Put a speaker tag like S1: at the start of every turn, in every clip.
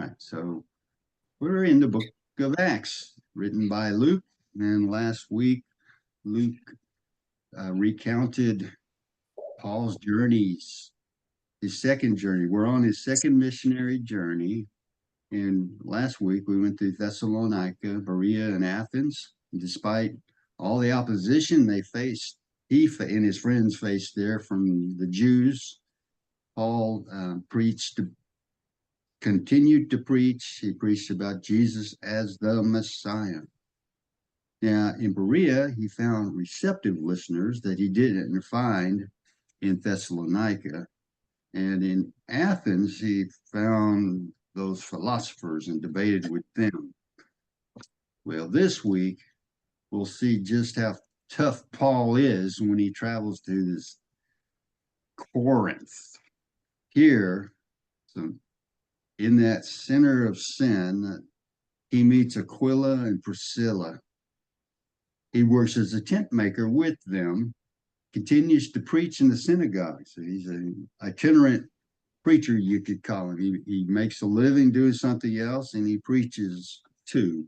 S1: right, so we're in the book of Acts, written by Luke. And last week, Luke recounted Paul's journeys, his second journey. We're on his second missionary journey. And last week, we went through Thessalonica, Berea, and Athens. And despite all the opposition they faced, he and his friends faced there from the Jews, Paul continued to preach. He preached about Jesus as the Messiah. Now, in Berea, he found receptive listeners that he didn't find in Thessalonica. And in Athens, he found those philosophers and debated with them. Well, this week, we'll see just how tough Paul is when he travels to this Corinth. Here, in that center of sin, he meets Aquila and Priscilla. He works as a tent maker with them, continues to preach in the synagogue. So he's an itinerant preacher, you could call him. He makes a living doing something else, and he preaches too.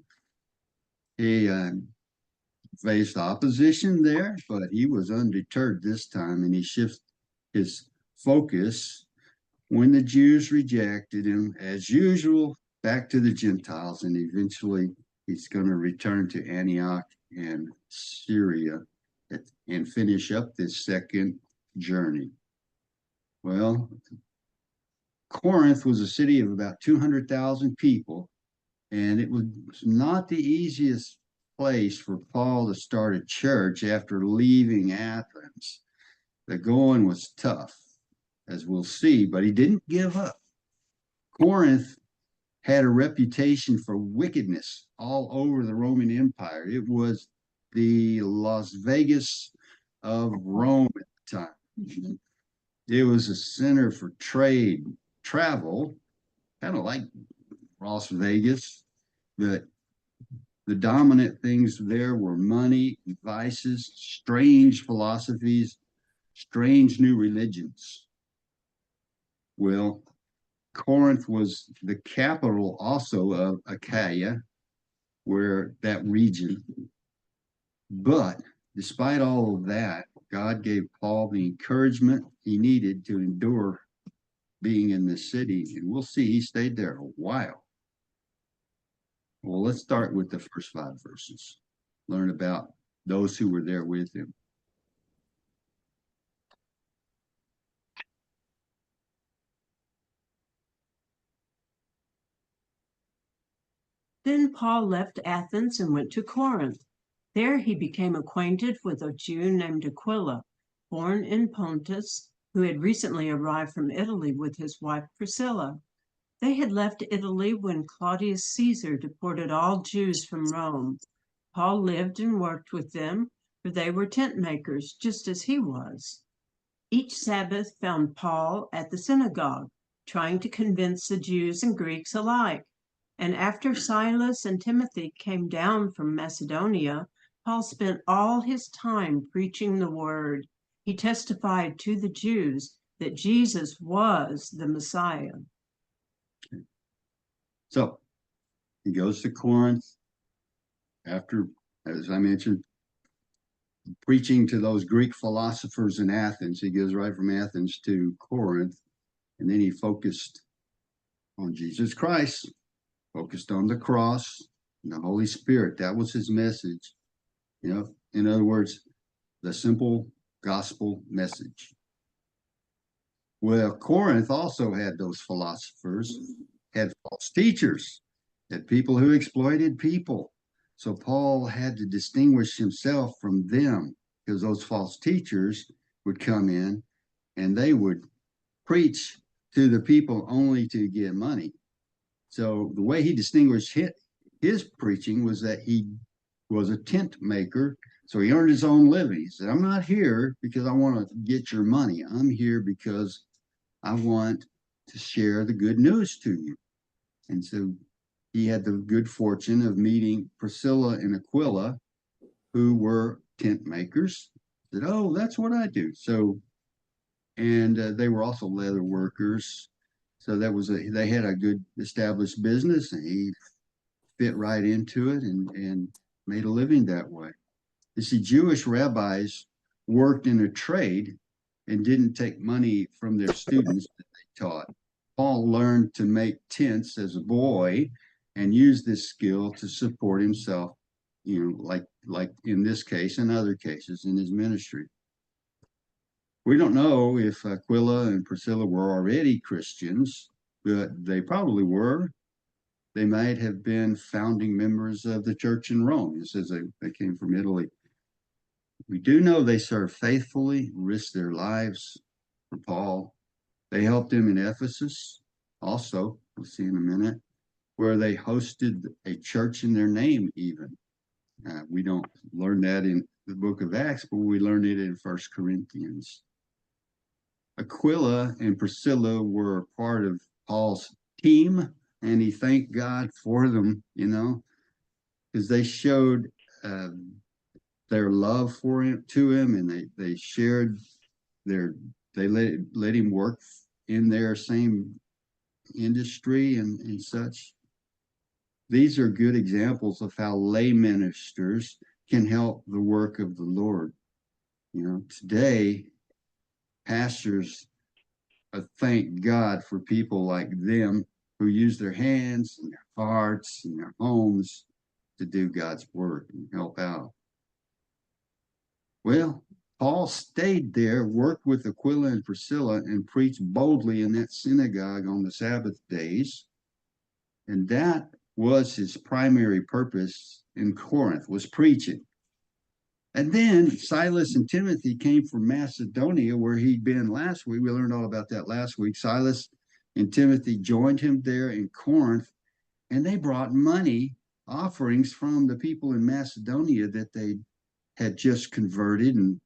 S1: He faced opposition there, but he was undeterred this time, and he shifts his focus when the Jews rejected him, as usual, back to the Gentiles, and eventually he's going to return to Antioch and Syria and finish up this second journey. Well, Corinth was a city of about 200,000 people, and it was not the easiest place for Paul to start a church after leaving Athens. The going was tough, as we'll see, but he didn't give up. Corinth had a reputation for wickedness all over the Roman Empire. It was the Las Vegas of Rome at the time. It was a center for trade, travel, kind of like Las Vegas. But the dominant things there were money, vices, strange philosophies, strange new religions. Well, Corinth was the capital also of Achaia, where that region. But despite all of that, God gave Paul the encouragement he needed to endure being in this city. And we'll see he stayed there a while. Well, let's start with the first 5 verses. Learn about those who were there with him.
S2: Then Paul left Athens and went to Corinth. There he became acquainted with a Jew named Aquila, born in Pontus, who had recently arrived from Italy with his wife Priscilla. They had left Italy when Claudius Caesar deported all Jews from Rome. Paul lived and worked with them, for they were tent makers, just as he was. Each Sabbath found Paul at the synagogue, trying to convince the Jews and Greeks alike. And after Silas and Timothy came down from Macedonia, Paul spent all his time preaching the word. He testified to the Jews that Jesus was the Messiah.
S1: So he goes to Corinth after, as I mentioned, preaching to those Greek philosophers in Athens. He goes right from Athens to Corinth, and then he focused on Jesus Christ, focused on the cross and the Holy Spirit. That was his message. You know, in other words, the simple gospel message. Well, Corinth also had those philosophers, had false teachers, had people who exploited people. So Paul had to distinguish himself from them, because those false teachers would come in and they would preach to the people only to get money. So the way he distinguished his preaching was that he was a tent maker. So he earned his own living. He said, I'm not here because I want to get your money. I'm here because I want to share the good news to you. And so he had the good fortune of meeting Priscilla and Aquila, who were tent makers. He said, oh, that's what I do. So, and they were also leather workers. So they had a good established business, and he fit right into it and made a living that way. You see, Jewish rabbis worked in a trade and didn't take money from their students that they taught. Paul learned to make tents as a boy and used this skill to support himself, like in this case and other cases in his ministry. We don't know if Aquila and Priscilla were already Christians, but they probably were. They might have been founding members of the church in Rome. It says they came from Italy. We do know they served faithfully, risked their lives for Paul. They helped him in Ephesus also, we'll see in a minute, where they hosted a church in their name even. We don't learn that in the book of Acts, but we learn it in 1 Corinthians. Aquila and Priscilla were part of Paul's team, and he thanked God for them, because they showed their love for him to him, and they shared they let him work in their same industry and such. These are good examples of how lay ministers can help the work of the Lord. Today, pastors thank God for people like them who use their hands and their hearts and their homes to do God's work and help out. Well, Paul stayed there, worked with Aquila and Priscilla, and preached boldly in that synagogue on the Sabbath days. And that was his primary purpose in Corinth, was preaching. And then Silas and Timothy came from Macedonia, where he'd been last week. We learned all about that last week. Silas and Timothy joined him there in Corinth, and they brought money, offerings from the people in Macedonia that they had just converted and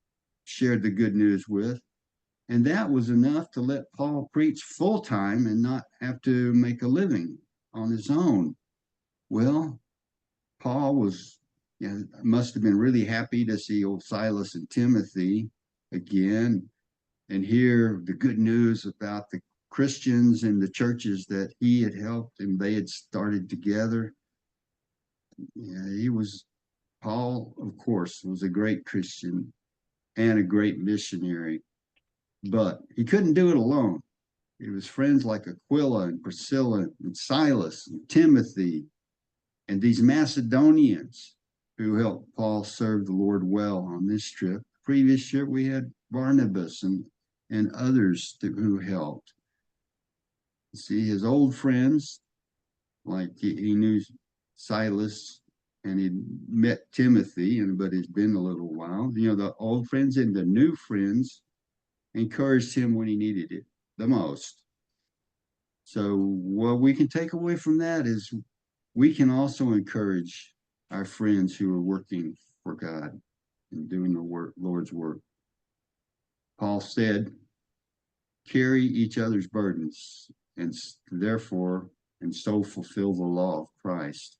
S1: shared the good news with. And that was enough to let Paul preach full time and not have to make a living on his own. Well, Paul must have been really happy to see old Silas and Timothy again and hear the good news about the Christians and the churches that he had helped and they had started together. Paul, of course, was a great Christian and a great missionary, but he couldn't do it alone. It was friends like Aquila and Priscilla and Silas and Timothy and these Macedonians who helped Paul serve the Lord well on this trip. Previous trip, we had Barnabas and others who helped. See, his old friends, like he knew Silas and he met Timothy, but it's been a little while. The old friends and the new friends encouraged him when he needed it the most. So what we can take away from that is we can also encourage our friends who are working for God and doing the Lord's work. Paul said, carry each other's burdens and therefore and so fulfill the law of Christ.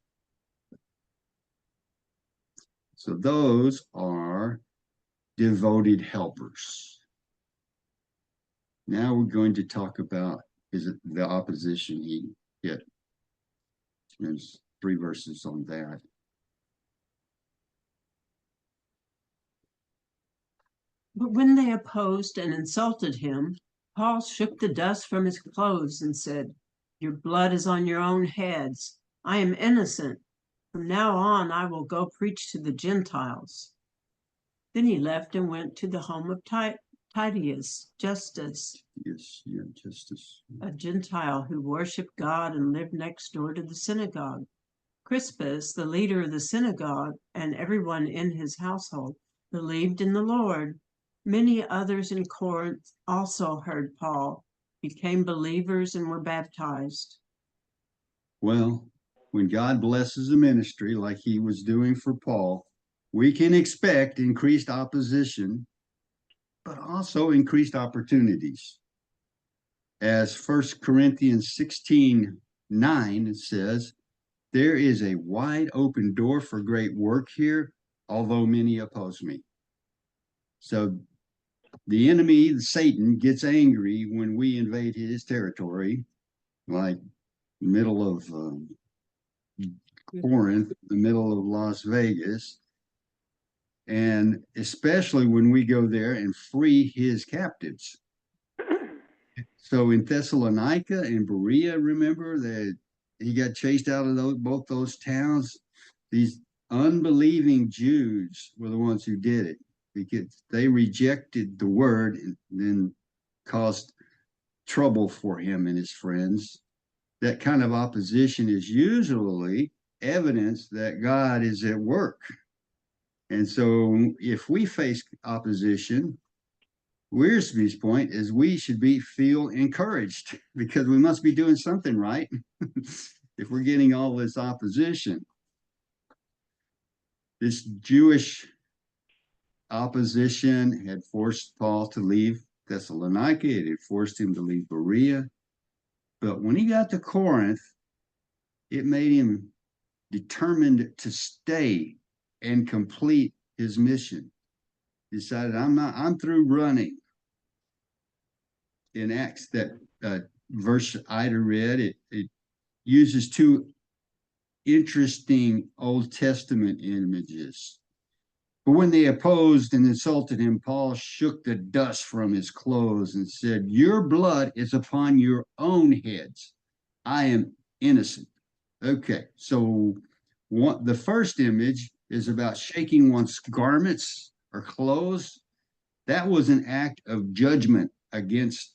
S1: So those are devoted helpers. Now we're going to talk about the opposition he hit. There's 3 verses on that.
S2: But when they opposed and insulted him, Paul shook the dust from his clothes and said, your blood is on your own heads. I am innocent. From now on, I will go preach to the Gentiles. Then he left and went to the home of Titius Justus, a Gentile who worshiped God and lived next door to the synagogue. Crispus, the leader of the synagogue, and everyone in his household believed in the Lord. Many others in Corinth also heard Paul, became believers, and were baptized.
S1: Well, when God blesses a ministry like he was doing for Paul, we can expect increased opposition, but also increased opportunities. As 1 Corinthians 16:9 says, there is a wide open door for great work here, although many oppose me. So the enemy, Satan, gets angry when we invade his territory, like middle of Corinth, the middle of Las Vegas, and especially when we go there and free his captives. So in Thessalonica and Berea, remember that he got chased out of both those towns. These unbelieving Jews were the ones who did it because they rejected the word and then caused trouble for him and his friends. That kind of opposition is usually evidence that God is at work. And so if we face opposition, Wiersbe's point is we should feel encouraged because we must be doing something right if we're getting all this opposition. This Jewish opposition had forced Paul to leave Thessalonica. It had forced him to leave Berea. But when he got to Corinth, it made him determined to stay and complete his mission. He decided, I'm through running. In Acts, that verse Ida read, it uses two interesting Old Testament images. But when they opposed and insulted him, Paul shook the dust from his clothes and said, your blood is upon your own heads. I am innocent. Okay, so the first image is about shaking one's garments or clothes. That was an act of judgment against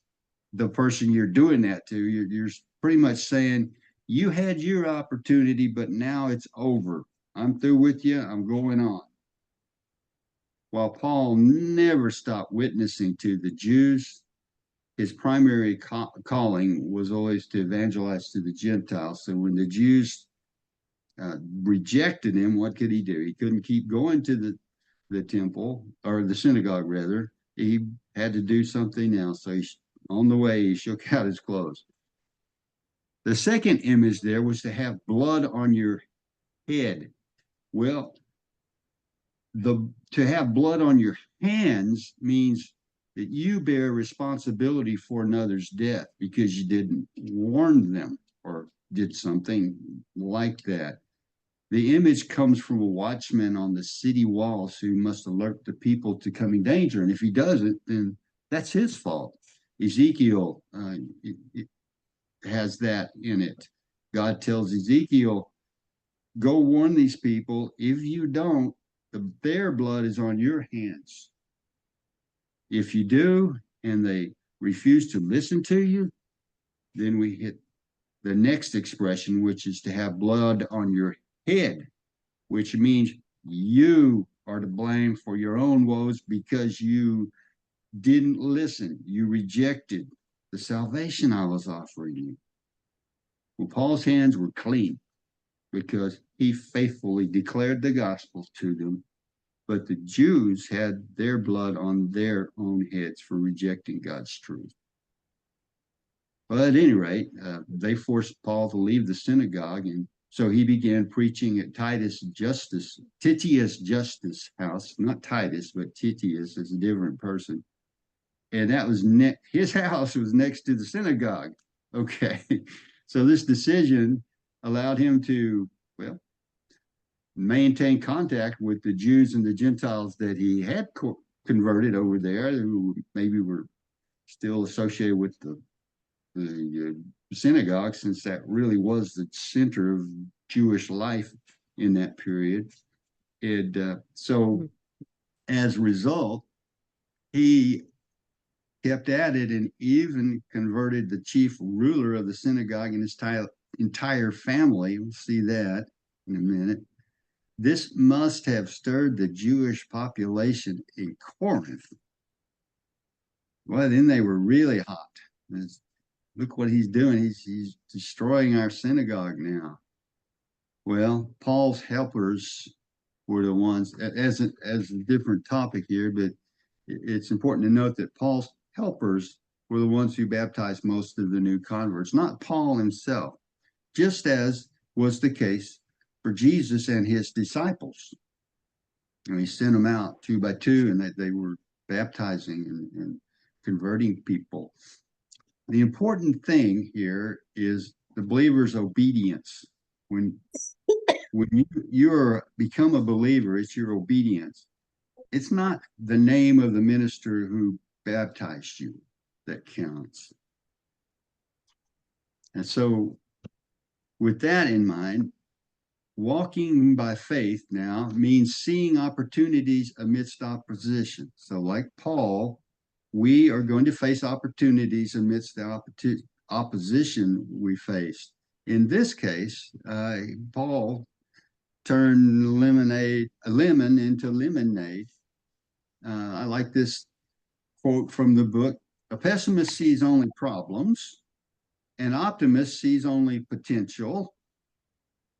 S1: the person you're doing that to. You're pretty much saying, you had your opportunity, but now it's over. I'm through with you. I'm going on. While Paul never stopped witnessing to the Jews, his primary calling was always to evangelize to the Gentiles. So when the Jews rejected him, what could he do? He couldn't keep going to the temple, or the synagogue rather. He had to do something else. So on the way, he shook out his clothes. The second image there was to have blood on your head. Well, to have blood on your hands means that you bear responsibility for another's death because you didn't warn them or did something like that. The image comes from a watchman on the city walls who must alert the people to coming danger. And if he doesn't, then that's his fault. Ezekiel has that in it. God tells Ezekiel, go warn these people. If you don't, their blood is on your hands. If you do, and they refuse to listen to you, then we hit the next expression, which is to have blood on your head, which means you are to blame for your own woes because you didn't listen. You rejected the salvation I was offering you. Well, Paul's hands were clean because he faithfully declared the gospel to them, but the Jews had their blood on their own heads for rejecting God's truth. But at any rate, they forced Paul to leave the synagogue, and so he began preaching at Titius Justus' house, not Titus, but Titius is a different person. And that was his house was next to the synagogue. Okay, so this decision allowed him to, well, maintain contact with the Jews and the Gentiles that he had converted over there, who maybe were still associated with the synagogue, since that really was the center of Jewish life in that period. So as a result, he kept at it and even converted the chief ruler of the synagogue and his entire family. We'll see that in a minute. This must have stirred the Jewish population in Corinth. Well, then they were really hot. Look what he's doing. He's destroying our synagogue now. Well, Paul's helpers were the ones, as a different topic here, but it's important to note that Paul's helpers were the ones who baptized most of the new converts, not Paul himself, just as was the case for Jesus and his disciples. And he sent them out 2 by 2, and that they were baptizing and converting people. the important thing here is the believer's obedience. When you're become a believer, it's your obedience. It's not the name of the minister who baptized you that counts. And so, with that in mind, walking by faith now means seeing opportunities amidst opposition. So, like Paul, we are going to face opportunities amidst the opposition we face. In this case, Paul turned a lemon into lemonade. I like this quote from the book. A pessimist sees only problems, an optimist sees only potential,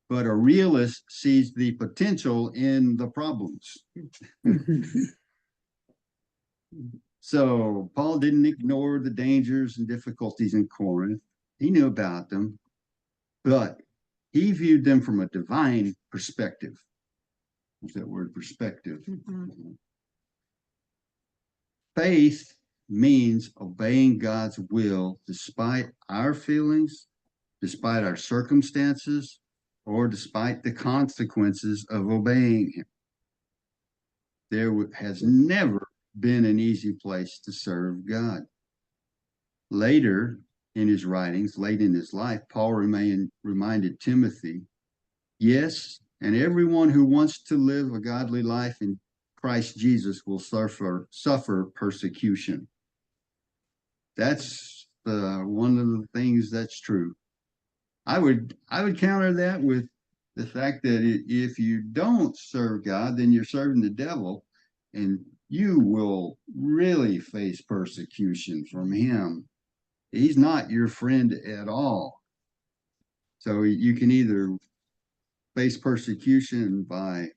S1: but a realist sees the potential in the problems. So Paul didn't ignore the dangers and difficulties in Corinth. He knew about them, but he viewed them from a divine perspective. What's that word, perspective? Mm-hmm. Faith means obeying God's will despite our feelings, despite our circumstances, or despite the consequences of obeying Him. There has never been an easy place to serve God. Later in his writings, late in his life, Paul reminded Timothy, yes, and everyone who wants to live a godly life in Christ Jesus will suffer persecution. That's one of the things that's true. I would counter that with the fact that if you don't serve God, then you're serving the devil, and you will really face persecution from him. He's not your friend at all. So you can either face persecution by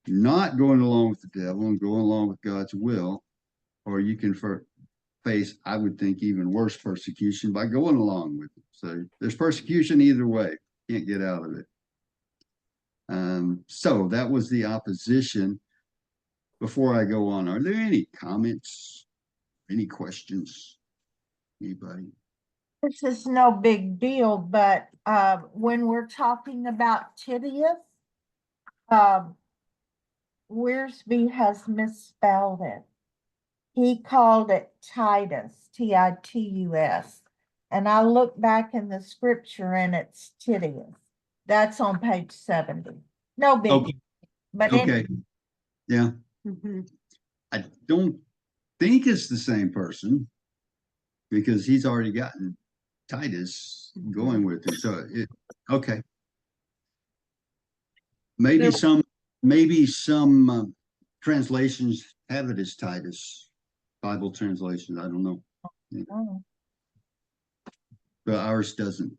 S1: not going along with the devil and going along with God's will, or you can face, I would think, even worse persecution by going along with it. So there's persecution either way. Can't get out of it. So that was the opposition. Before I go on, are there any comments, any questions? Anybody?
S3: This is no big deal, but when we're talking about Titius, Wiersbe has misspelled it. He called it Titus, Titus. And I look back in the scripture and it's Titius. That's on page 70. No big
S1: Okay.
S3: But
S1: okay. Yeah. Mm-hmm. I don't think it's the same person because he's already gotten Titus going with him. So okay. Maybe some translations have it as Titus, Bible translations. I don't know. Yeah. Oh. But ours doesn't.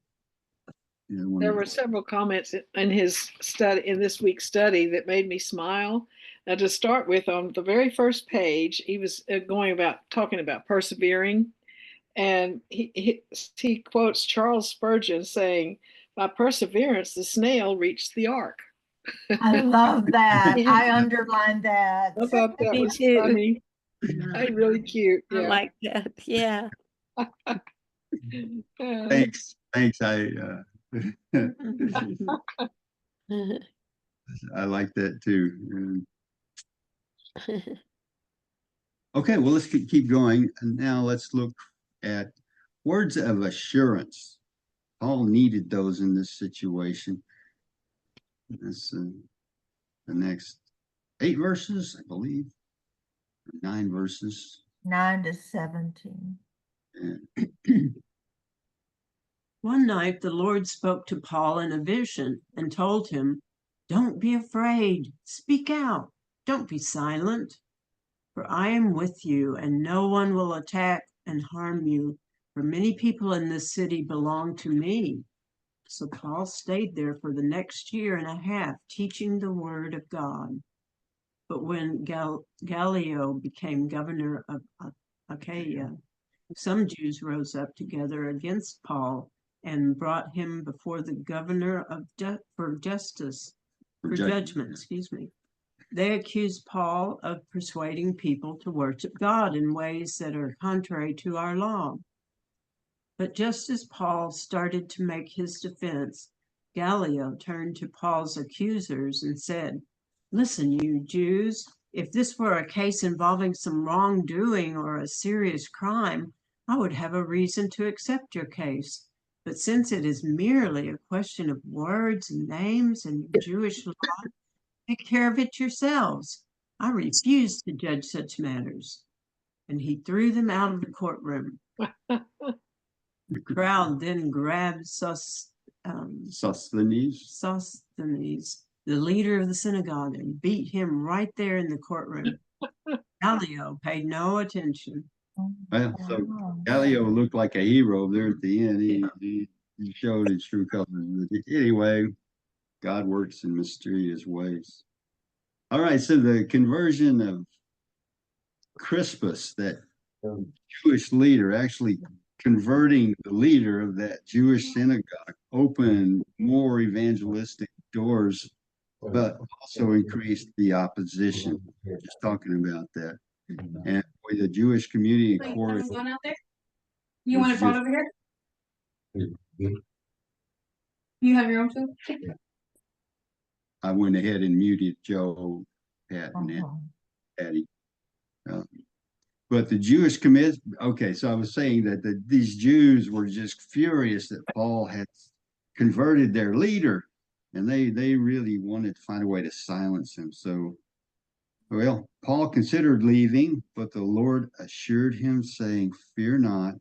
S4: There were several comments in his study, in this week's study, that made me smile. Now, to start with, on the very first page, he was talking about persevering, and he quotes Charles Spurgeon saying, "By perseverance, the snail reached the ark."
S3: I love that. Yeah. I underlined that.
S4: I thought that was funny. Really cute.
S5: Yeah. I like that. Yeah.
S1: Thanks. I like that too. Okay, well, let's keep going. And now let's look at words of assurance. Paul needed those in this situation. That's the next 8 verses, I believe. 9 verses.
S3: 9 to 17.
S1: Yeah.
S2: One night the Lord spoke to Paul in a vision and told him, "Don't be afraid. Speak out. Don't be silent. For I am with you, and no one will attack and harm you, for many people in this city belong to me." So Paul stayed there for the next year and a half, teaching the word of God. But when Gallio became governor of Achaia, some Jews rose up together against Paul and brought him before the governor for judgment. They accused Paul of persuading people to worship God in ways that are contrary to our law. But just as Paul started to make his defense, Gallio turned to Paul's accusers and said, "Listen, you Jews, if this were a case involving some wrongdoing or a serious crime, I would have a reason to accept your case. But since it is merely a question of words and names and Jewish law, take care of it yourselves. I refuse to judge such matters." And he threw them out of the courtroom. The crowd then grabbed
S1: Sosthenes.
S2: Sosthenes, the leader of the synagogue, and beat him right there in the courtroom. Gallio paid no attention.
S1: Well, so
S3: Wow.
S1: Gallio looked like a hero there at the end. He showed his true colors. Anyway, God works in mysterious ways. All right, so the conversion of Crispus, that Jewish leader, actually converting the leader of that Jewish synagogue, opened more evangelistic doors, but also increased the opposition. Just talking about that. And boy, the Jewish community in Corinth.
S6: Going out there? You want to phone over here? You have your own food?
S1: I went ahead and muted Joe, Pat, and Patty. But the Jewish commit. Okay, so I was saying that these Jews were just furious that Paul had converted their leader, and they really wanted to find a way to silence him. So, well, Paul considered leaving, but the Lord assured him, saying, "Fear not."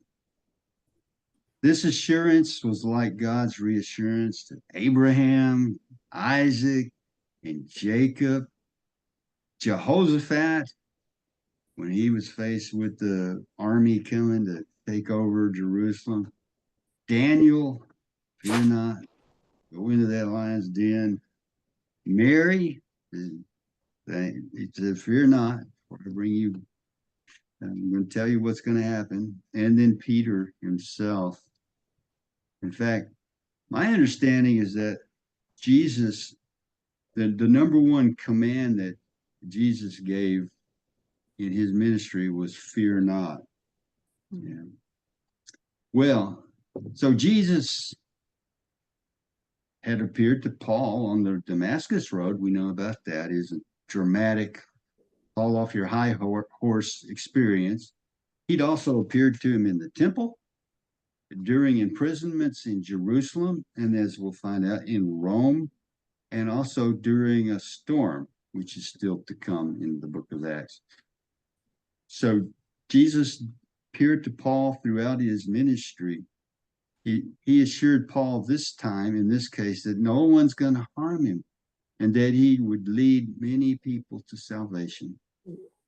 S1: This assurance was like God's reassurance to Abraham, Isaac, and Jacob. Jehoshaphat, when he was faced with the army coming to take over Jerusalem. Daniel, fear not, go into that lion's den. Mary, he said, "Fear not, for I bring you, I'm going to tell you what's going to happen." And then Peter himself. In fact, my understanding is that Jesus, the number one command that Jesus gave in his ministry was fear not. Yeah. Well, so Jesus had appeared to Paul on the Damascus Road. We know about that. Is a dramatic fall off your high horse experience. He'd also appeared to him in the temple, during imprisonments in Jerusalem, and as we'll find out, in Rome, and also during a storm, which is still to come in the book of Acts. So Jesus appeared to Paul throughout his ministry. He assured Paul this time, in this case, that no one's going to harm him and that he would lead many people to salvation.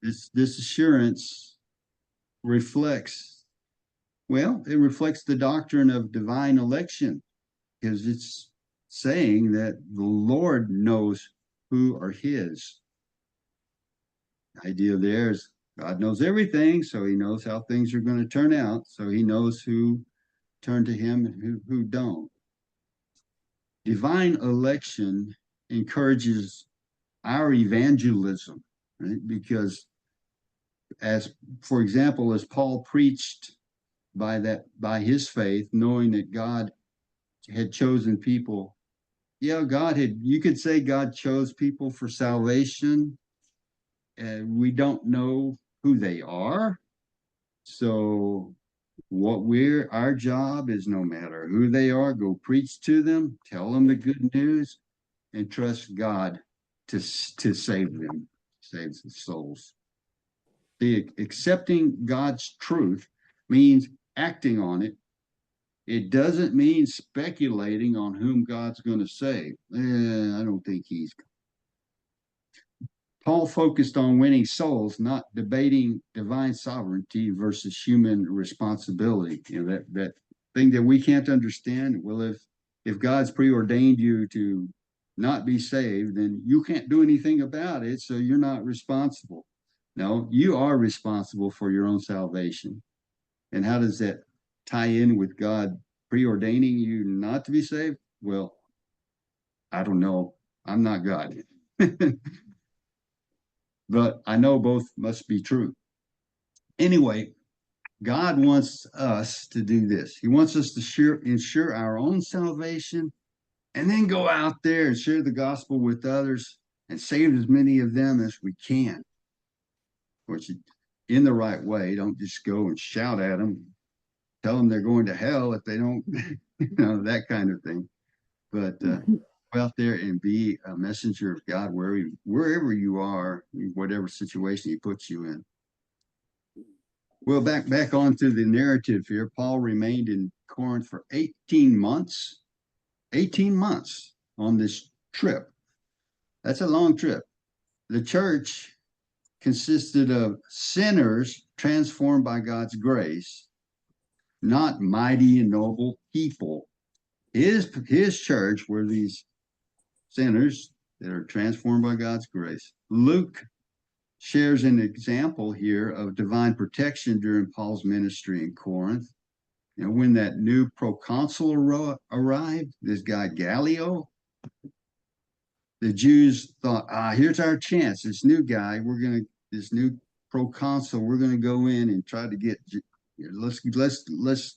S1: This assurance reflects, well, it reflects the doctrine of divine election, because it's saying that the Lord knows who are his. The idea there is God knows everything, so he knows how things are going to turn out. So he knows who turn to him and who don't. Divine election encourages our evangelism, right? Because as, for example, as Paul preached by his faith, knowing that God had chosen people. Yeah, you could say God chose people for salvation. And we don't know who they are. So our job is, no matter who they are, go preach to them, tell them the good news, and trust God to save them, save the souls. Accepting God's truth means acting on it. It doesn't mean speculating on whom God's going to save. I don't think he's. Paul focused on winning souls, not debating divine sovereignty versus human responsibility. You know, that thing that we can't understand. Well, if God's preordained you to not be saved, then you can't do anything about it, so you're not responsible. No, you are responsible for your own salvation. And how does that tie in with God preordaining you not to be saved? Well, I don't know. I'm not God. But I know both must be true. Anyway, God wants us to do this. He wants us to ensure our own salvation and then go out there and share the gospel with others and save as many of them as we can. Of course, in the right way. Don't just go and shout at them, tell them they're going to hell if they don't, that kind of thing. But go out there and be a messenger of God wherever you are, whatever situation he puts you in. Well, back onto the narrative here. Paul remained in Corinth for 18 months. 18 months on this trip. That's a long trip. The church consisted of sinners transformed by God's grace, not mighty and noble people. His church were these sinners that are transformed by God's grace. Luke shares an example here of divine protection during Paul's ministry in Corinth. And when that new proconsul arrived, this guy Gallio, the Jews thought, here's our chance. This new guy, this new proconsul, we're gonna go in and try to get. Let's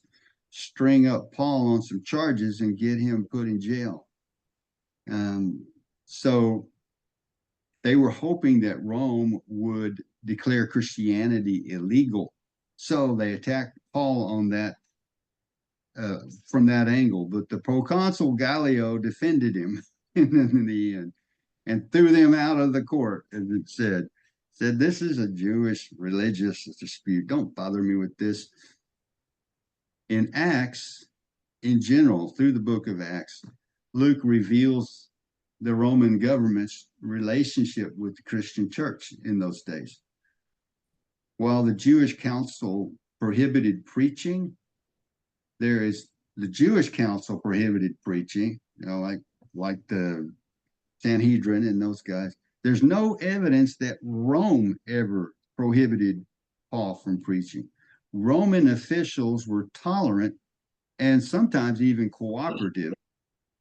S1: string up Paul on some charges and get him put in jail. So they were hoping that Rome would declare Christianity illegal. So they attacked Paul on that from that angle. But the proconsul Gallio defended him in the end and threw them out of the court, as it said, this is a Jewish religious dispute. Don't bother me with this. In Acts, in general, through the book of Acts, Luke reveals the Roman government's relationship with the Christian church in those days. While the Jewish council prohibited preaching, the Jewish council prohibited preaching, like the Sanhedrin and those guys. There's no evidence that Rome ever prohibited Paul from preaching. Roman officials were tolerant and sometimes even cooperative.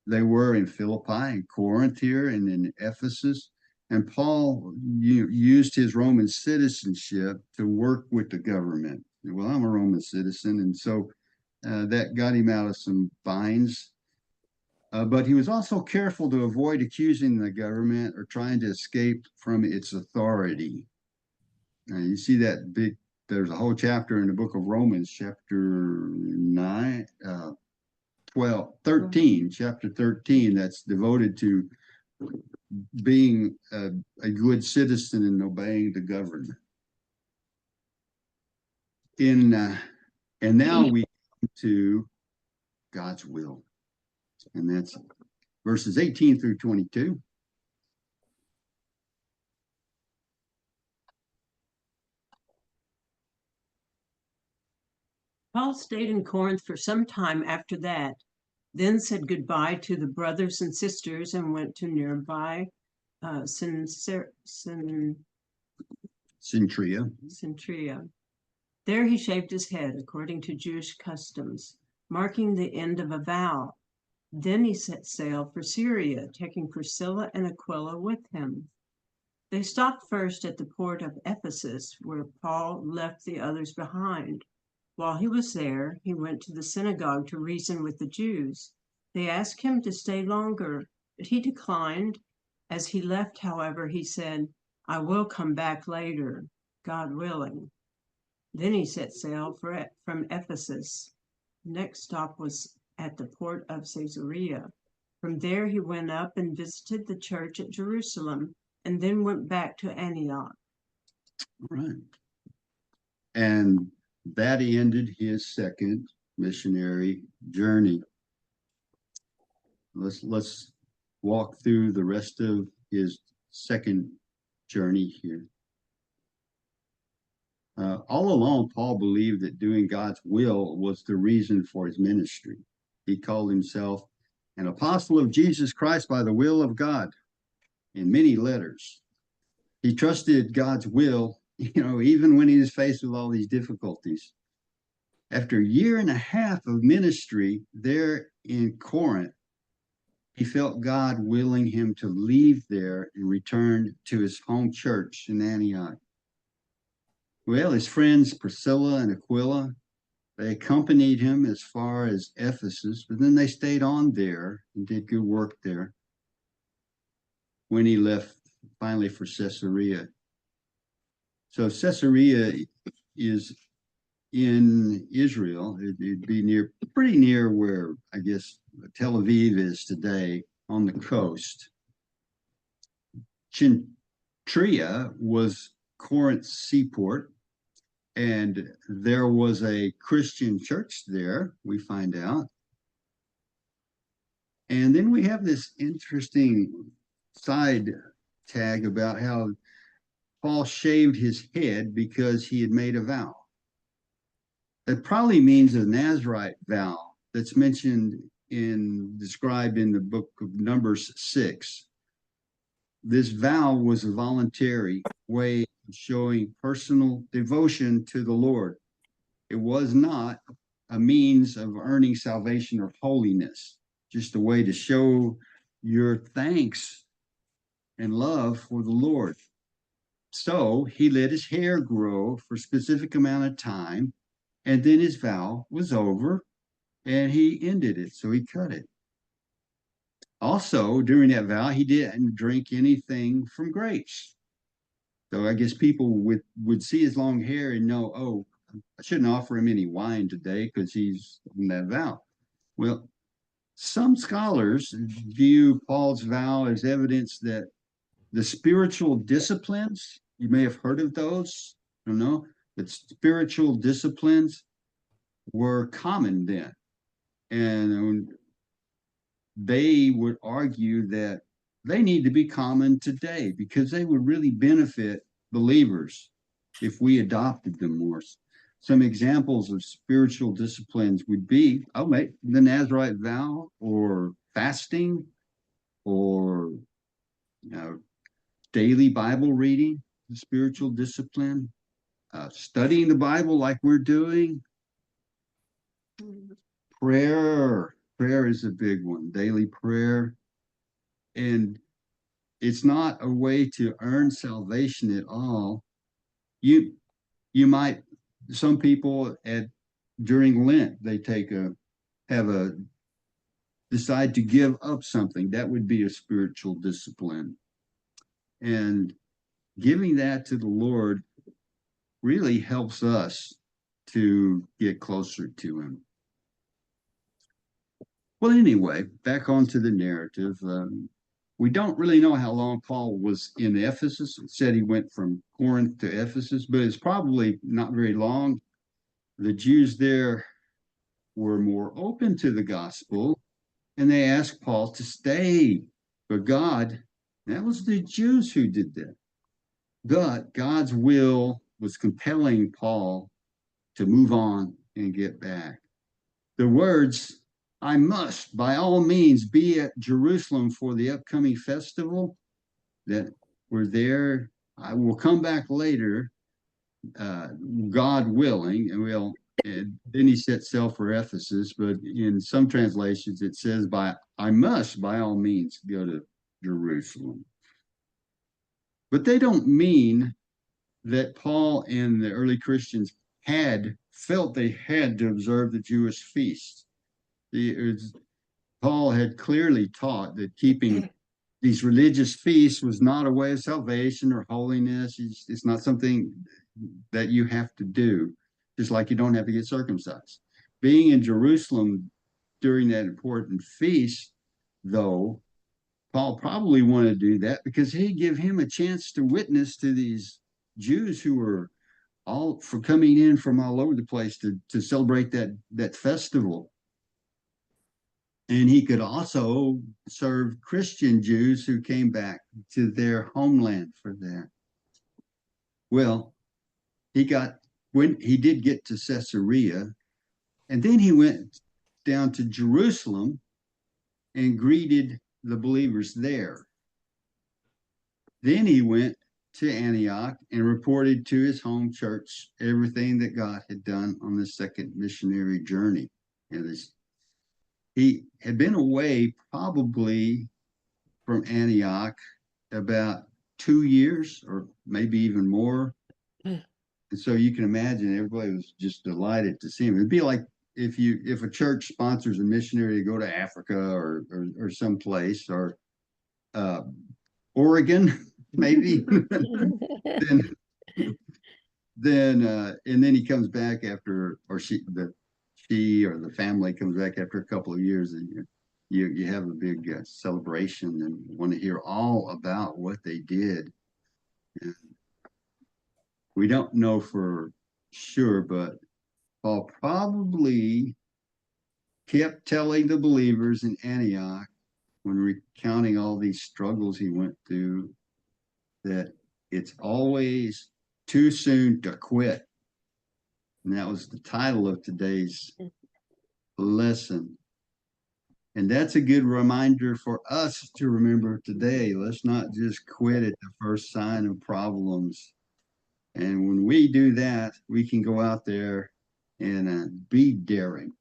S1: They were in Philippi and Corinth here and in Ephesus. And Paul used his Roman citizenship to work with the government. Well, I'm a Roman citizen, and so that got him out of some fines. But he was also careful to avoid accusing the government or trying to escape from its authority. You see that there's a whole chapter in the book of Romans, chapter 13, chapter 13, that's devoted to being a good citizen and obeying the government. And now we come to God's will. And that's verses 18 through 22.
S2: Paul stayed in Corinth for some time after that, then said goodbye to the brothers and sisters and went to nearby Centria. There he shaved his head according to Jewish customs, marking the end of a vow. Then he set sail for Syria, taking Priscilla and Aquila with him. They stopped first at the port of Ephesus, where Paul left the others behind. While he was there, he went to the synagogue to reason with the Jews. They asked him to stay longer, but he declined. As he left, however, he said, I will come back later, God willing. Then he set sail from Ephesus. The next stop was at the port of Caesarea. From there he went up and visited the church at Jerusalem, and then went back to Antioch.
S1: Right. And that ended his second missionary journey. Let's walk through the rest of his second journey here. All along, Paul believed that doing God's will was the reason for his ministry. He called himself an apostle of Jesus Christ by the will of God in many letters. He trusted God's will, even when he was faced with all these difficulties. After a year and a half of ministry there in Corinth, he felt God willing him to leave there and return to his home church in Antioch. Well, his friends Priscilla and Aquila, they accompanied him as far as Ephesus, but then they stayed on there and did good work there when he left finally for Caesarea. So Caesarea is in Israel. It'd be pretty near where I guess Tel Aviv is today on the coast. Chintria was Corinth's seaport, and there was a Christian church there, we find out. And then we have this interesting side tag about how Paul shaved his head because he had made a vow. That probably means a Nazirite vow that's described in the book of Numbers 6. This vow was a voluntary way of showing personal devotion to the Lord. It was not a means of earning salvation or holiness, just a way to show your thanks and love for the Lord. So he let his hair grow for a specific amount of time, and then his vow was over and he ended it. So he cut it. Also, during that vow, he didn't drink anything from grapes. So I guess people would see his long hair and know, oh, I shouldn't offer him any wine today because he's in that vow. Well, some scholars view Paul's vow as evidence that the spiritual disciplines, you may have heard of those, I don't know, but spiritual disciplines were common then. And they would argue that they need to be common today because they would really benefit believers if we adopted them more. Some examples of spiritual disciplines would be, the Nazirite vow, or fasting, or daily Bible reading, spiritual discipline, studying the Bible like we're doing, prayer. Prayer is a big one, daily prayer. And it's not a way to earn salvation at all. You might, some people during Lent, they decide to give up something. That would be a spiritual discipline. And giving that to the Lord really helps us to get closer to him. Well, anyway, back onto the narrative. We don't really know how long Paul was in Ephesus. It said he went from Corinth to Ephesus, but it's probably not very long. The Jews there were more open to the gospel, and they asked Paul to stay. But that was the Jews who did that. But God's will was compelling Paul to move on and get back. The words, I must by all means be at Jerusalem for the upcoming festival, that were there. I will come back later, God willing, and then he set sail for Ephesus, but in some translations it says I must by all means go to Jerusalem. But they don't mean that Paul and the early Christians felt they had to observe the Jewish feast. Paul had clearly taught that keeping these religious feasts was not a way of salvation or holiness. It's not something that you have to do, just like you don't have to get circumcised. Being in Jerusalem during that important feast, though, Paul probably wanted to do that because he'd give him a chance to witness to these Jews who were coming in from all over the place to celebrate that festival. And he could also serve Christian Jews who came back to their homeland for that. Well, when he did get to Caesarea, and then he went down to Jerusalem and greeted the believers there. Then he went to Antioch and reported to his home church everything that God had done on the second missionary journey. And he had been away probably from Antioch about 2 years or maybe even more. And so you can imagine everybody was just delighted to see him. It'd be like if a church sponsors a missionary to go to Africa or someplace or Oregon, maybe. then and then he comes back after, or she or the family comes back after a couple of years, and you have a big celebration and want to hear all about what they did. And we don't know for sure, but Paul probably kept telling the believers in Antioch when recounting all these struggles he went through that it's always too soon to quit. And that was the title of today's lesson. And that's a good reminder for us to remember today. Let's not just quit at the first sign of problems. And when we do that, we can go out there and be daring.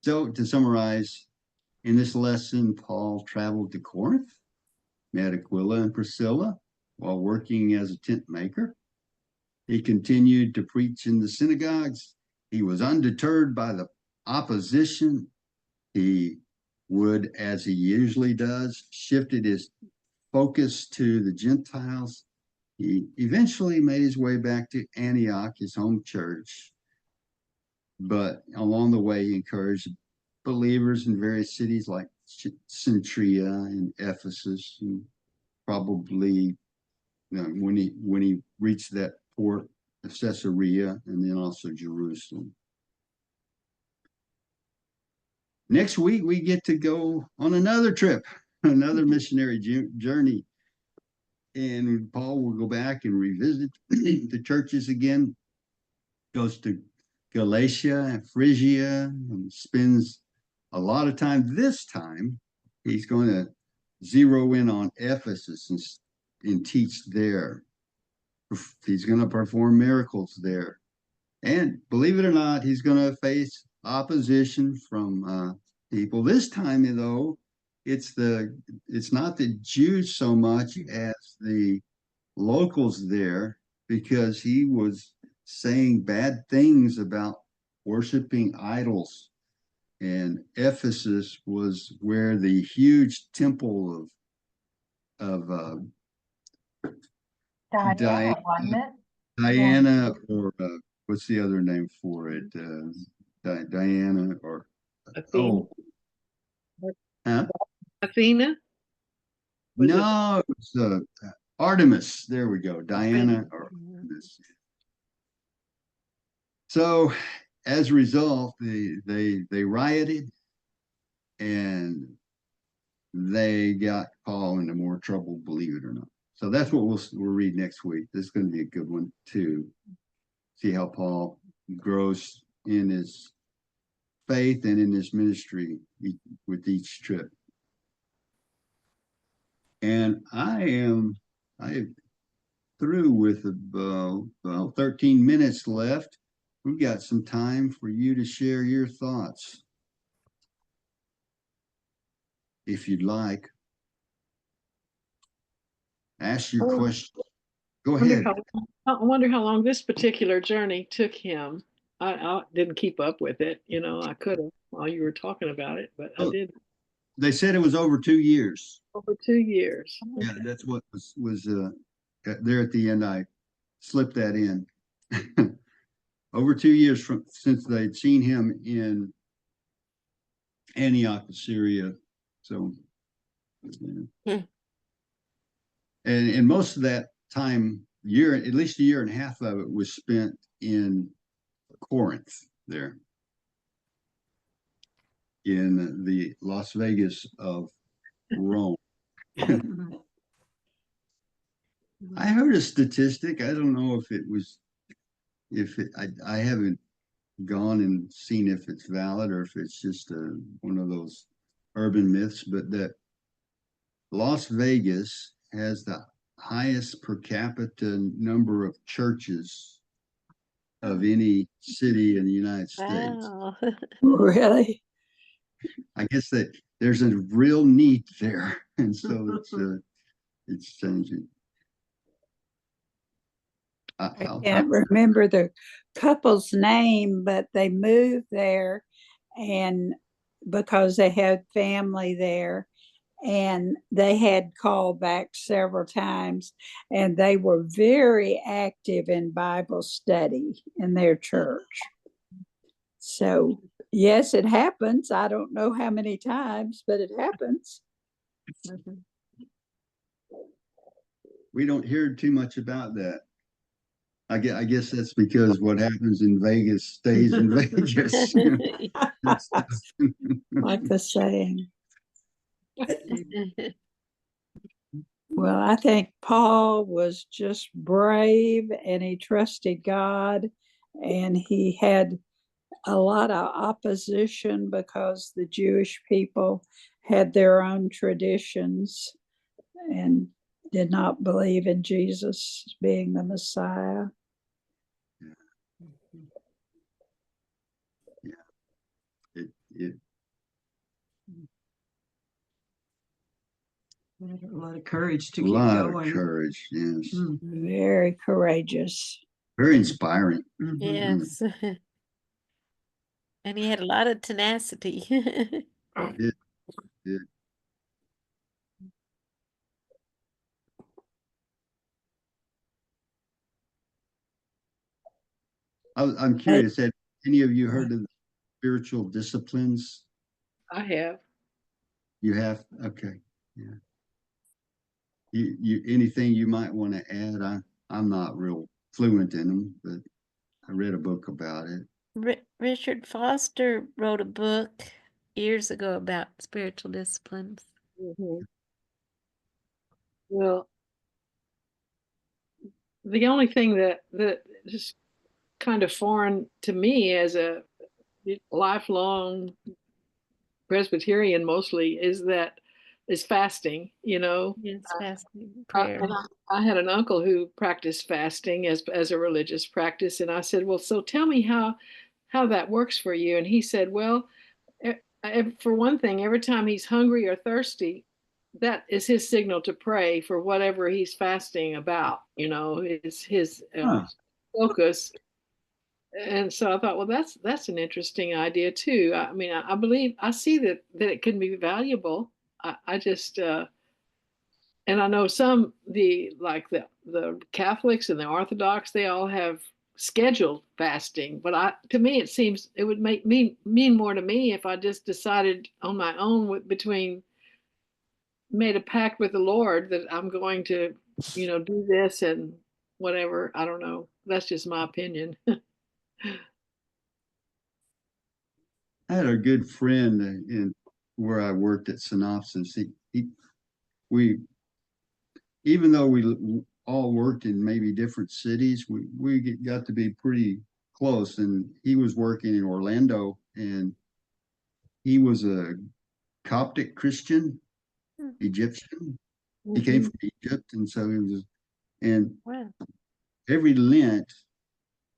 S1: So to summarize, in this lesson, Paul traveled to Corinth, met Aquila and Priscilla while working as a tent maker. He continued to preach in the synagogues. He was undeterred by the opposition. He would, as he usually does, shifted his focus to the Gentiles. He eventually made his way back to Antioch, his home church. But along the way, he encouraged believers in various cities like Centuria and Ephesus, and probably when he reached that port of Caesarea, and then also Jerusalem. Next week, we get to go on another trip, another missionary journey. And Paul will go back and revisit the churches again, goes to Galatia and Phrygia, and spends a lot of time. This time, he's going to zero in on Ephesus and teach there. He's going to perform miracles there. And believe it or not, he's going to face opposition from people. This time, though, it's not the Jews so much as the locals there, because he was saying bad things about worshiping idols. And Ephesus was where the huge temple of
S3: Diana, wasn't it?
S1: Diana, or what's the other name for it? Diana, or
S4: Athena.
S1: Huh?
S4: Athena? Was
S1: No, it's Artemis. There we go. Diana or Artemis. So as a result, they rioted and they got Paul into more trouble, believe it or not. So that's what we'll read next week. This is going to be a good one too. See how Paul grows in his faith and in his ministry with each trip. And I am through with about 13 minutes left. We've got some time for you to share your thoughts, if you'd like. Ask your question. Go ahead.
S4: I wonder how long this particular journey took him. I didn't keep up with it. I could have while you were talking about it, but I didn't.
S1: They said it was over 2 years.
S4: Over 2 years.
S1: Yeah, that's what was there at the end. I slipped that in. Over 2 years since they'd seen him in Antioch, Syria. So, and most of that time, at least a year and a half of it was spent in Corinth there, in the Las Vegas of Rome. I heard a statistic. I don't know I haven't gone and seen if it's valid or if it's just one of those urban myths, but that Las Vegas has the highest per capita number of churches of any city in the United States.
S5: Wow.
S2: Really?
S1: I guess that there's a real need there, and so it's changing.
S7: I
S1: I'll-
S7: can't remember the couple's name, but they moved there and because they had family there, and they had called back several times, and they were very active in Bible study in their church. So yes, it happens. I don't know how many times, but it happens.
S1: We don't hear too much about that. I guess that's because what happens in Vegas stays in Vegas.
S7: Like the saying. Well, I think Paul was just brave and he trusted God, and he had a lot of opposition because the Jewish people had their own traditions and did not believe in Jesus being the Messiah.
S1: It
S2: A lot of courage to
S1: a
S2: keep
S1: lot
S2: going.
S1: of courage, yes.
S7: Very courageous.
S1: Very inspiring.
S2: Mhm.
S5: Yes. And he had a lot of tenacity.
S1: It, it, I'm curious, have any of you heard of the spiritual disciplines?
S4: I have.
S1: You have? Okay. Yeah. You anything you might want to add? I'm not real fluent in them, but I read a book about it.
S5: Richard Foster wrote a book years ago about spiritual disciplines.
S4: Mhm. Well, the only thing that is kind of foreign to me as a lifelong Presbyterian mostly is fasting, you know.
S5: Yes, fasting,
S4: I,
S5: prayer.
S4: and I had an uncle who practiced fasting as a religious practice, and I said, "Well, so tell me how that works for you." And he said, "Well, for one thing, every time he's hungry or thirsty, that is his signal to pray for whatever he's fasting about. You know, his
S1: Huh.
S4: focus." And so I thought, well, that's an interesting idea too. I mean, I believe I see that it can be valuable. I just and I know some the Catholics and the Orthodox, they all have scheduled fasting, but to me it seems it would mean more to me if I just decided on my own between made a pact with the Lord that I'm going to, do this and whatever. I don't know. That's just my opinion.
S1: I had a good friend in where I worked at Synopsis. We, even though we all worked in maybe different cities, we got to be pretty close. And he was working in Orlando, and he was a Coptic Christian, Egyptian. He came from Egypt, and so he was. And
S5: Wow.
S1: every Lent,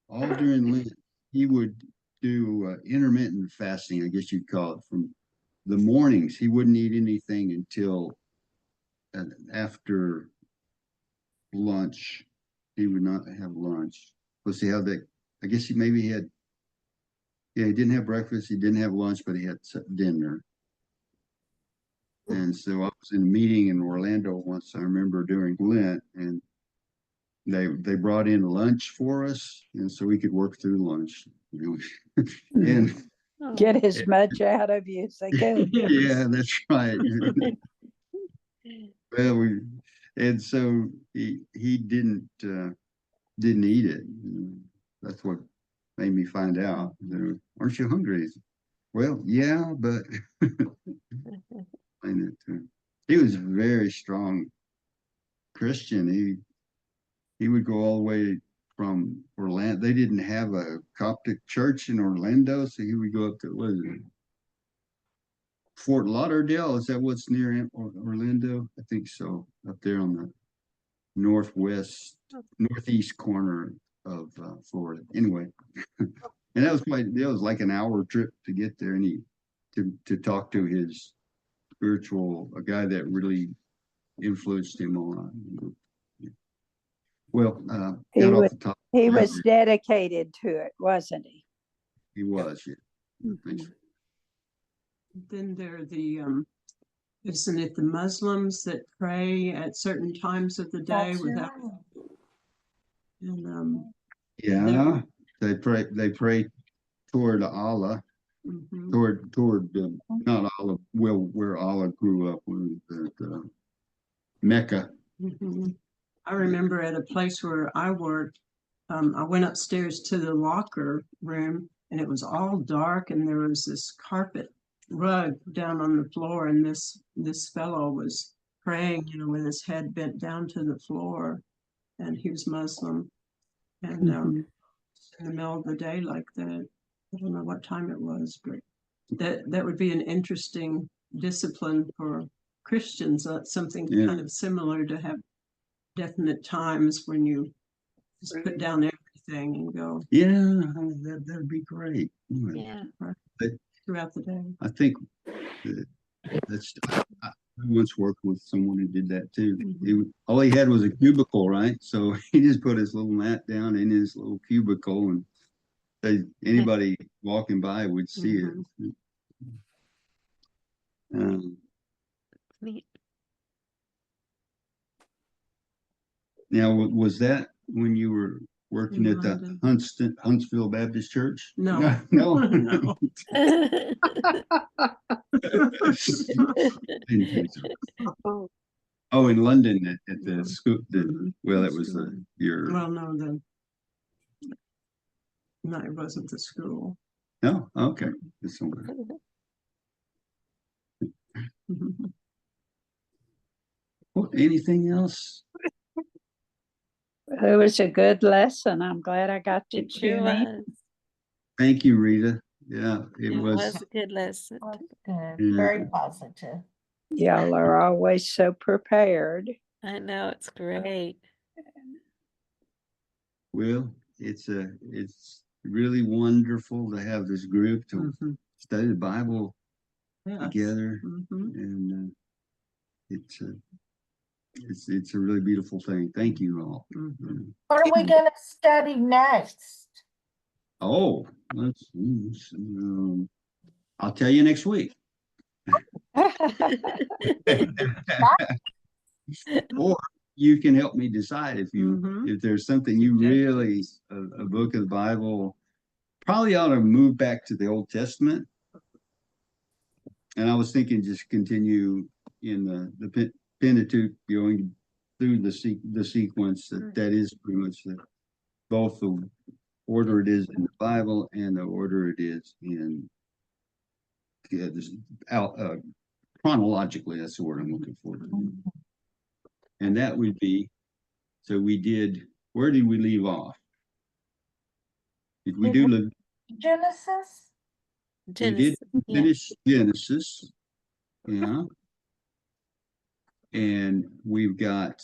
S1: all during Lent, he would do intermittent fasting, I guess you'd call it, from the mornings. He wouldn't eat anything until after lunch. He would not have lunch. Let's see how that, I guess he maybe had, yeah, he didn't have breakfast, he didn't have lunch, but he had dinner. And so I was in a meeting in Orlando once, I remember during Lent, and they brought in lunch for us, and so we could work through lunch. And
S7: Get as much out of you as they could.
S1: yeah, that's right. Well, and so he didn't eat it. That's what made me find out. Aren't you hungry? Well, yeah, but he was a very strong Christian. He would go all the way from Orlando. They didn't have a Coptic church in Orlando, so he would go up to what is it, Fort Lauderdale? Is that what's near Orlando? I think so. Up there on the northeast corner of Florida. Anyway, and that was like an hour trip to get there, and to talk to his a guy that really influenced him a lot. Well,
S7: He
S1: got off
S7: was,
S1: the top.
S7: he was dedicated to it, wasn't he?
S1: He was, yeah. Thanks.
S7: Mhm.
S2: Then there are the isn't it the Muslims that pray at certain times of the day
S3: That's
S2: without
S3: right.
S2: and
S1: Yeah, they pray toward Allah,
S2: mhm.
S1: toward not Allah, well, where Allah grew up, was at Mecca.
S2: Mhm. I remember at a place where I worked, I went upstairs to the locker room and it was all dark and there was this carpet rug down on the floor and this fellow was praying, with his head bent down to the floor, and he was Muslim, and
S7: Mhm.
S2: in the middle of the day like that. I don't know what time it was, but that would be an interesting discipline for Christians, something
S1: Yeah.
S2: kind of similar, to have definite times when you just put down everything and go
S1: Yeah, that'd be great.
S5: Yeah.
S2: throughout the day.
S1: I think that's. I once worked with someone who did that too. All he had was a cubicle, right? So he just put his little mat down in his little cubicle, and anybody walking by would see it.
S5: Neat.
S1: Now, was that when you were working
S2: In
S1: at the
S2: London.
S1: Huntsville Baptist Church?
S2: No.
S1: No.
S2: No.
S1: Oh, in London at the
S2: Yeah.
S1: school. Well, it was
S2: School.
S1: your.
S2: Well, no, it wasn't the school.
S1: No, okay. It's somewhere. Well, anything else?
S7: It was a good lesson. I'm glad I got to
S5: It sure
S7: tune in.
S5: was.
S1: Thank you, Rita. Yeah, it
S5: It
S1: was.
S5: was a good lesson.
S3: That's good.
S1: Yeah.
S3: Very positive.
S7: Y'all are always so prepared.
S5: I know, it's great.
S1: Well, it's really wonderful to have this group to study the Bible together, and it's a really beautiful thing. Thank you all.
S3: What are we going to study next?
S1: Oh, I'll tell you next week. Or you can help me decide if there's something you really, a book of the Bible, probably ought to move back to the Old Testament. And I was thinking just continue in the Pentateuch, going through the sequence that is pretty much both the order it is in the Bible and the order it is in chronologically. That's the word I'm looking for. And that would be, so where did we leave off? Did we do
S3: Genesis?
S1: We did finish Genesis. Yeah. And we've got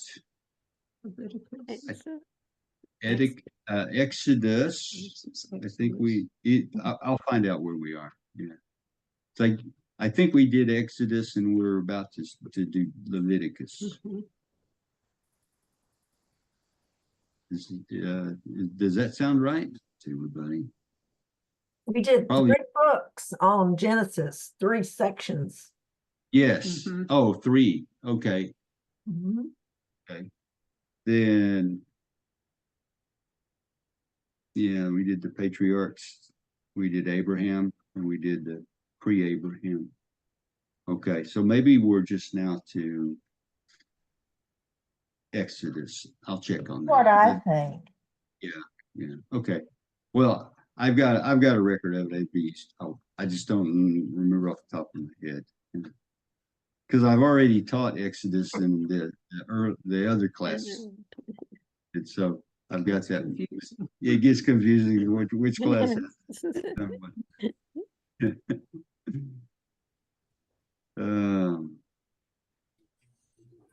S1: Exodus. I think I'll find out where we are. Yeah. It's like, I think we did Exodus and we're about to do Leviticus. Does that sound right to everybody?
S8: We did
S1: Probably.
S8: 3 books on Genesis, 3 sections.
S1: Yes. Oh, 3. Okay. Okay. Then, yeah, we did the patriarchs. We did Abraham, and we did the pre-Abraham. Okay, so maybe we're just now to Exodus. I'll check on that.
S3: What I think.
S1: Yeah. Okay. Well, I've got a record of it. I just don't remember off the top of my head. Because I've already taught Exodus in the other class. And so I've got that. It gets confusing which class.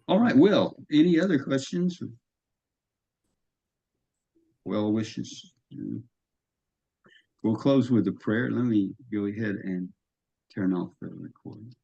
S1: All right. Well, any other questions? Well wishes. We'll close with a prayer. Let me go ahead and turn off the recording.